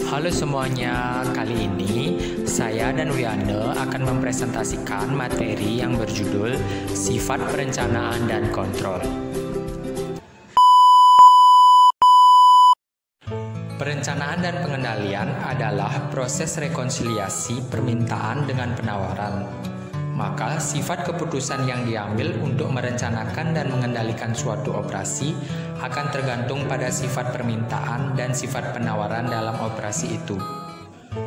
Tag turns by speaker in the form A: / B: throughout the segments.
A: Halo semuanya, kali ini saya dan Wiana akan mempresentasikan materi yang berjudul Sifat Perencanaan dan Kontrol. Perencanaan dan pengendalian adalah proses rekonsiliasi permintaan dengan penawaran. Maka, sifat keputusan yang diambil untuk merencanakan dan mengendalikan suatu operasi akan tergantung pada sifat permintaan dan sifat penawaran dalam operasi itu.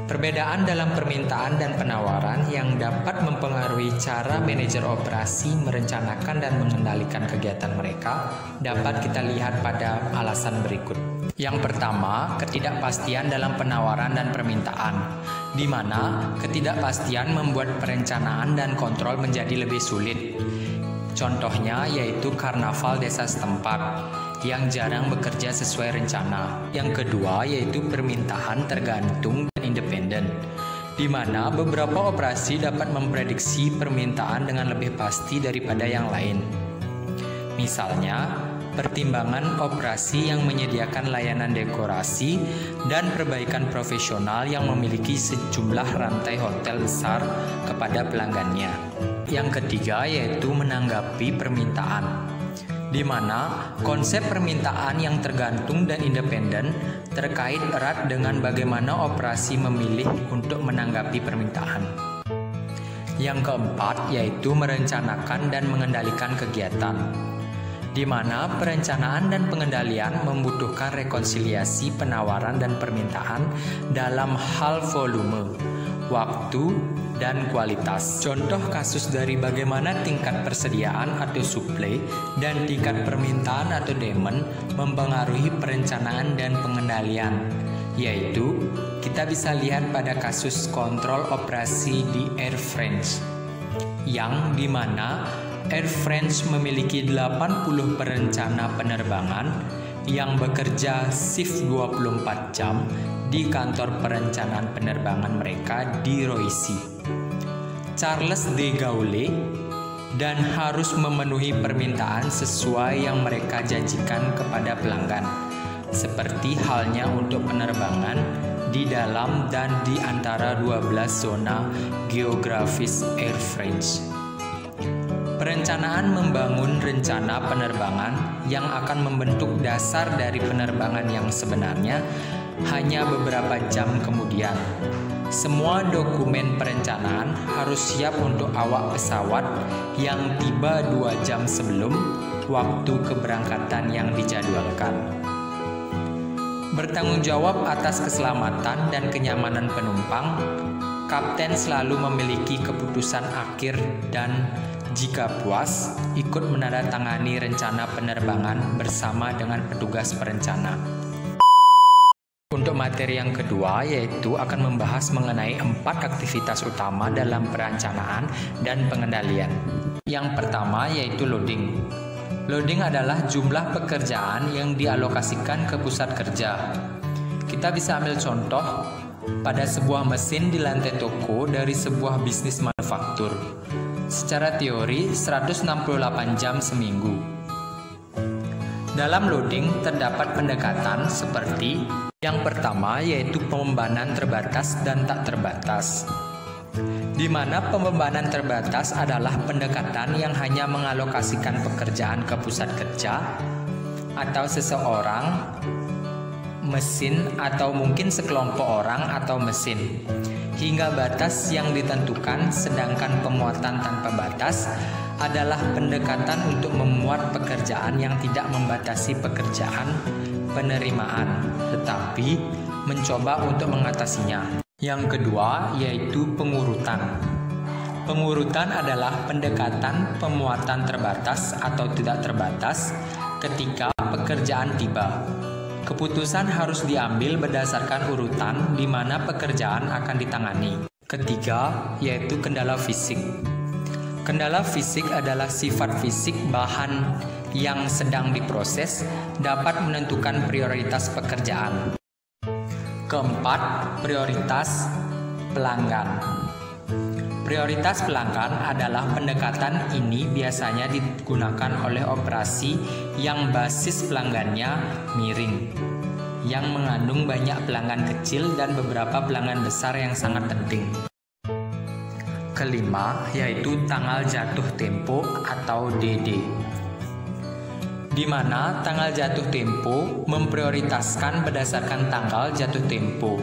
A: Perbedaan dalam permintaan dan penawaran yang dapat mempengaruhi cara manajer operasi merencanakan dan mengendalikan kegiatan mereka dapat kita lihat pada alasan berikut. Yang pertama, ketidakpastian dalam penawaran dan permintaan, di mana ketidakpastian membuat perencanaan dan kontrol menjadi lebih sulit. Contohnya yaitu karnaval desa setempat yang jarang bekerja sesuai rencana. Yang kedua yaitu permintaan tergantung dan independen, di mana beberapa operasi dapat memprediksi permintaan dengan lebih pasti daripada yang lain. Misalnya, pertimbangan operasi yang menyediakan layanan dekorasi dan perbaikan profesional yang memiliki sejumlah rantai hotel besar kepada pelanggannya. Yang ketiga yaitu menanggapi permintaan, di mana konsep permintaan yang tergantung dan independen terkait erat dengan bagaimana operasi memilih untuk menanggapi permintaan. Yang keempat yaitu merencanakan dan mengendalikan kegiatan, di mana perencanaan dan pengendalian membutuhkan rekonsiliasi penawaran dan permintaan dalam hal volume, waktu, dan kualitas. Contoh kasus dari bagaimana tingkat persediaan atau supply dan tingkat permintaan atau demand mempengaruhi perencanaan dan pengendalian, yaitu kita bisa lihat pada kasus kontrol operasi di Air France, yang dimana Air France memiliki 80 perencana penerbangan yang bekerja shift 24 jam di kantor perencanaan penerbangan mereka di Roissy, Charles de Gaulle, dan harus memenuhi permintaan sesuai yang mereka janjikan kepada pelanggan, seperti halnya untuk penerbangan di dalam dan di antara 12 zona geografis Air France. Perencanaan membangun rencana penerbangan yang akan membentuk dasar dari penerbangan yang sebenarnya hanya beberapa jam kemudian. Semua dokumen perencanaan harus siap untuk awak pesawat yang tiba 2 jam sebelum waktu keberangkatan yang dijadwalkan. Bertanggung jawab atas keselamatan dan kenyamanan penumpang, kapten selalu memiliki keputusan akhir dan jika puas, ikut menandatangani rencana penerbangan bersama dengan petugas perencana. Untuk materi yang kedua yaitu akan membahas mengenai 4 aktivitas utama dalam perencanaan dan pengendalian. Yang pertama yaitu loading. Loading adalah jumlah pekerjaan yang dialokasikan ke pusat kerja. Kita bisa ambil contoh pada sebuah mesin di lantai toko dari sebuah bisnis manufaktur. Secara teori 168 jam seminggu. Dalam loading terdapat pendekatan seperti yang pertama yaitu pembebanan terbatas dan tak terbatas, di mana pembebanan terbatas adalah pendekatan yang hanya mengalokasikan pekerjaan ke pusat kerja atau seseorang, mesin, atau mungkin sekelompok orang atau mesin hingga batas yang ditentukan, sedangkan pemuatan tanpa batas adalah pendekatan untuk memuat pekerjaan yang tidak membatasi pekerjaan penerimaan, tetapi mencoba untuk mengatasinya. Yang kedua yaitu pengurutan. Pengurutan adalah pendekatan pemuatan terbatas atau tidak terbatas ketika pekerjaan tiba. Keputusan harus diambil berdasarkan urutan di mana pekerjaan akan ditangani. Ketiga, yaitu kendala fisik. Kendala fisik adalah sifat fisik bahan yang sedang diproses dapat menentukan prioritas pekerjaan. Keempat, prioritas pelanggan. Prioritas pelanggan adalah pendekatan ini biasanya digunakan oleh operasi yang basis pelanggannya miring, yang mengandung banyak pelanggan kecil dan beberapa pelanggan besar yang sangat penting. Kelima, yaitu tanggal jatuh tempo atau DD, di mana tanggal jatuh tempo memprioritaskan berdasarkan tanggal jatuh tempo.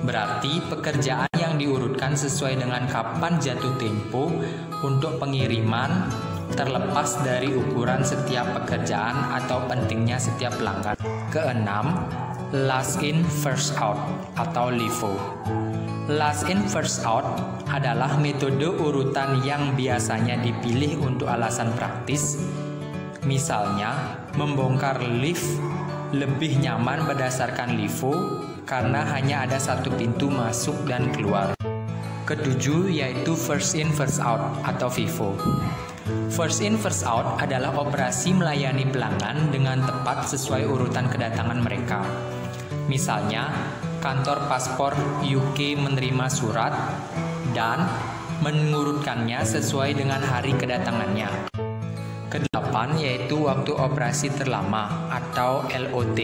A: Berarti pekerjaan yang diurutkan sesuai dengan kapan jatuh tempo untuk pengiriman, terlepas dari ukuran setiap pekerjaan atau pentingnya setiap pelanggan. Keenam, last in first out atau LIFO. Last in first out adalah metode urutan yang biasanya dipilih untuk alasan praktis. Misalnya, membongkar lift lebih nyaman berdasarkan LIFO karena hanya ada satu pintu masuk dan keluar. Ketujuh, yaitu first in first out atau FIFO. First in first out adalah operasi melayani pelanggan dengan tepat sesuai urutan kedatangan mereka. Misalnya, kantor paspor UK menerima surat dan mengurutkannya sesuai dengan hari kedatangannya. Kedelapan, yaitu waktu operasi terlama atau LOT,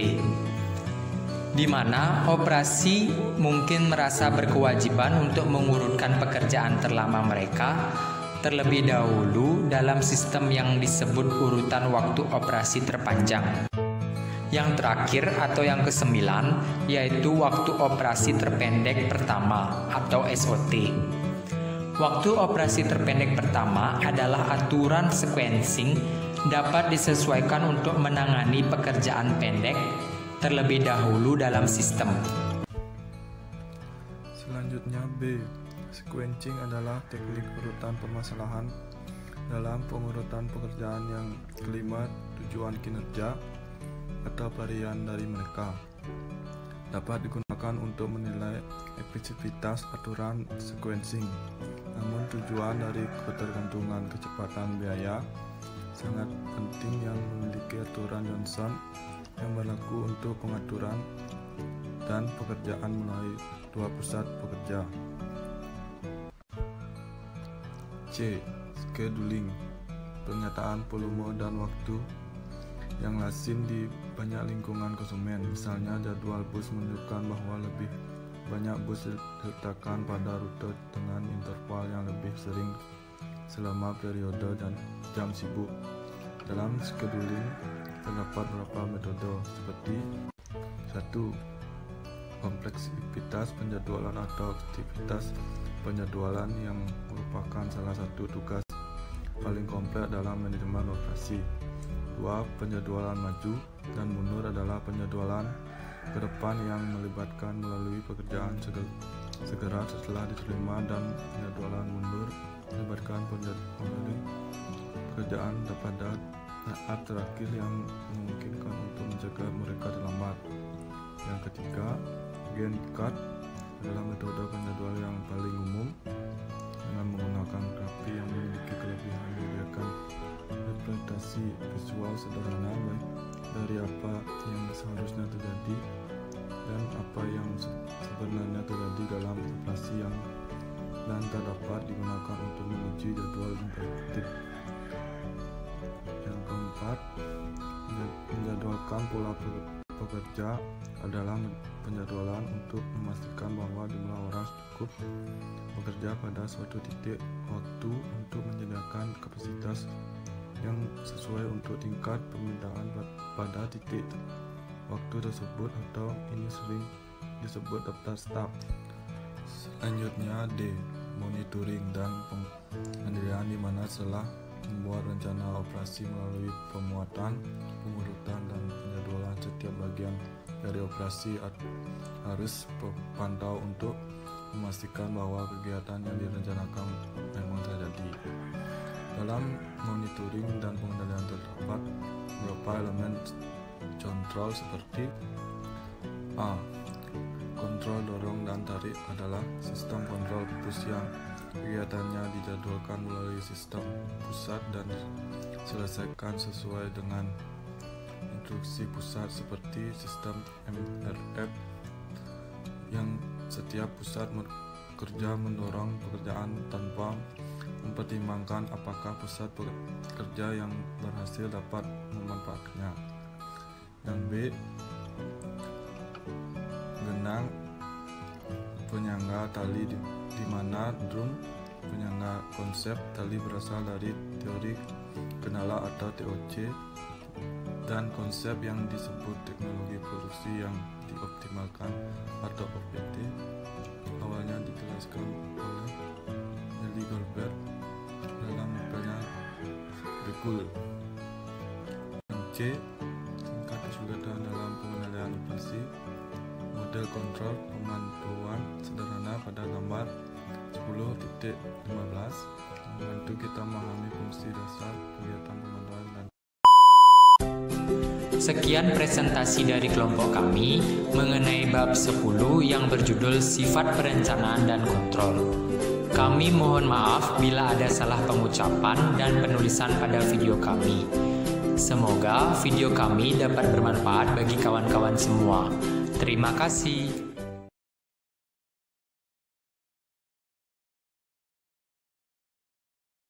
A: di mana operasi mungkin merasa berkewajiban untuk mengurutkan pekerjaan terlama mereka terlebih dahulu dalam sistem yang disebut urutan waktu operasi terpanjang. Yang terakhir atau yang kesembilan, yaitu waktu operasi terpendek pertama atau SOT. Waktu operasi terpendek pertama adalah aturan sequencing dapat disesuaikan untuk menangani pekerjaan pendek terlebih dahulu dalam sistem.
B: Selanjutnya B. Sequencing adalah teknik urutan permasalahan dalam pengurutan pekerjaan. Yang kelima, tujuan kinerja atau varian dari mereka dapat digunakan untuk menilai efektivitas aturan sequencing. Namun tujuan dari ketergantungan kecepatan biaya sangat penting yang memiliki aturan Johnson yang berlaku untuk pengaturan dan pekerjaan melalui dua pusat pekerja. C. Scheduling, pernyataan volume dan waktu yang lazim di banyak lingkungan konsumen. Misalnya, jadwal bus menunjukkan bahwa lebih banyak bus diletakkan pada rute dengan interval yang lebih sering selama periode dan jam sibuk. Dalam scheduling terdapat beberapa metode seperti 1. Kompleksitas penjadwalan atau aktivitas penjadwalan yang merupakan salah satu tugas paling kompleks dalam manajemen operasi. 2. Penjadwalan maju dan mundur adalah penjadwalan ke depan yang melibatkan melalui pekerjaan segera setelah diterima, dan penjadwalan mundur melibatkan melalui pekerjaan pada tahap terakhir yang memungkinkan untuk mencegah mereka terlambat. Yang ketiga, Gantt chart adalah metode penjadwalan yang paling umum dengan menggunakan grafik yang memiliki kelebihan menyediakan representasi visual sederhana baik dari apa yang seharusnya terjadi dan apa yang sebenarnya terjadi dalam operasi dan dapat digunakan untuk menguji jadwal interaktif. Yang keempat, menjadwalkan pola pekerja adalah penjadwalan untuk memastikan bahwa jumlah orang cukup bekerja pada suatu titik waktu untuk menyediakan kapasitas yang sesuai untuk tingkat permintaan pada titik waktu tersebut, atau ini sering disebut daftar staf. Selanjutnya D. Monitoring dan pengendalian, di mana setelah membuat rencana operasi melalui pemuatan, pengurutan, dan penjadwalan setiap bagian dari operasi harus terpantau untuk memastikan bahwa kegiatan yang direncanakan memang terjadi. Dalam monitoring dan pengendalian terdapat beberapa elemen kontrol seperti A. Kontrol dorong dan tarik adalah sistem kontrol bus yang kegiatannya dijadwalkan melalui sistem pusat dan diselesaikan sesuai dengan instruksi pusat, seperti sistem MRF yang setiap pusat bekerja mendorong pekerjaan tanpa mempertimbangkan apakah pusat pekerja yang berhasil dapat memanfaatkannya. Dan B. benang penyangga tali di mana drum penyangga konsep tali berasal dari teori kendala atau TOC dan konsep yang disebut teknologi produksi yang dioptimalkan atau OPT awalnya dituliskan oleh Nelly Goldberg dalam novelnya The Cool. Yang C, tingkat kesulitan dalam pengendalian operasi, model kontrol pemantauan sederhana pada gambar 10.15 membantu kita memahami fungsi dasar kegiatan pemantauan dan
A: Sekian presentasi dari kelompok kami mengenai bab 10 yang berjudul Sifat Perencanaan dan Kontrol. Kami mohon maaf bila ada salah pengucapan dan penulisan pada video kami. Semoga video kami dapat bermanfaat bagi kawan-kawan semua. Terima kasih.